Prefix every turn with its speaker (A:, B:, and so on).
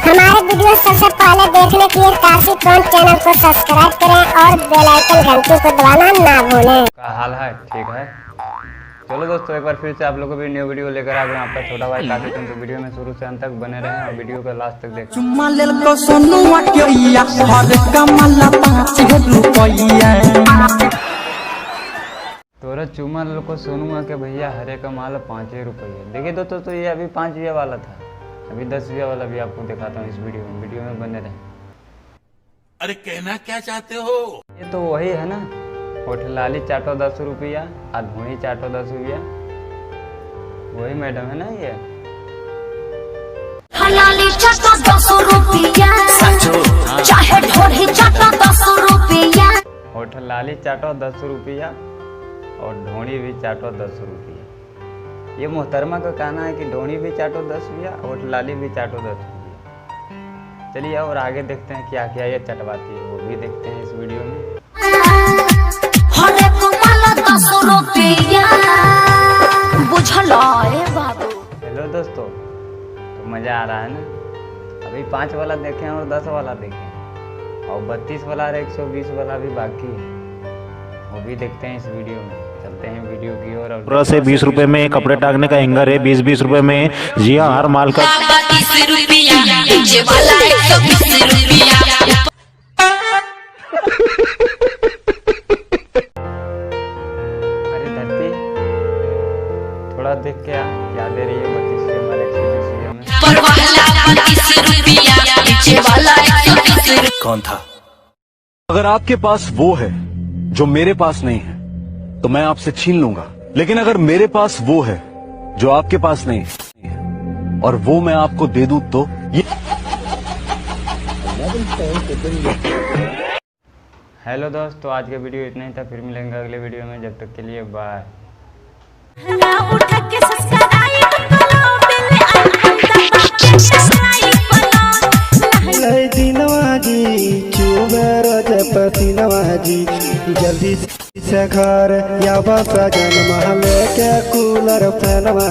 A: हमारे वीडियो सबसे पहले देखने के लिए काशी टोन चैनल को सब्सक्राइब करें और बेल आइकन घंटी को दबाना ना भूलें।
B: क्या हाल है? ठीक है। चलो दोस्तों, एक बार फिर से आप लोगों को भी न्यू वीडियो लेकर आ गए। आपका छोटा भाई काशी टोन। तो वीडियो में शुरू से अंत तक बने रहें और वीडियो को लास्ट तक देखें। तोरा चुम्मा को सोनू के भैया हरे का माल 5 रुपये। देखिए दोस्तों, तो ये अभी 5 रुपया वाला था, अभी 10 रुपया वाला भी आपको दिखाता हूँ इस वीडियो में बने रहें।
C: अरे कहना क्या चाहते हो?
B: ये तो वही है ना, होठ लाली चाटो 10 रुपया, अधूनी चाटो 10 रुपया, वही मैडम है ना ये।
D: हलाली चाटो 10 रुपया, चाहे ढोढ़ी चाटो 10 रुपया।
B: होठ लाली चाटो 10 रुपया और ढोणी भी चाटो 10 रुपया। ये मोहतरमा का कहना है कि ढोणी भी चाटो 10 रुपया, होठ लाली भी चाटो 10 रुपया। चलिए और आगे देखते हैं क्या क्या ये चटवाती है, वो भी देखते हैं इस वीडियो में।
D: हरे को माला 10 रुपया, बुझलो रे बाबू।
B: हेलो दोस्तों, तो मज़ा आ रहा है ना? अभी 5 वाला देखें और 10 वाला देखें, और 32 वाला और 120 वाला भी बाकी है, वो भी देखते हैं इस वीडियो में। चलते हैं वीडियो की ओर।
E: 15 से 20 रुपए में कपड़े टांगने का हैंगर है, 20-20 रुपए में। जी हाँ, हर माल का
D: 30 रुपया, नीचे वाला 120 रुपया।
B: अरे धरती, थोड़ा देख के याद दे रही है 32 से हमारे 120 में।
D: पर वाला 30 रुपया, नीचे वाला 120 रुपया।
F: कौन था? अगर आपके पास वो है जो मेरे पास नहीं है तो मैं आपसे छीन लूंगा, लेकिन अगर मेरे पास वो है जो आपके पास नहीं है और वो मैं आपको दे दूं तो ये।
B: हेलो दोस्त, तो आज का वीडियो इतना ही था, फिर मिलेंगे अगले वीडियो में। जब तक के लिए बाय।
G: जल्दी से घर या बस जन महल के कूलर फैनवा।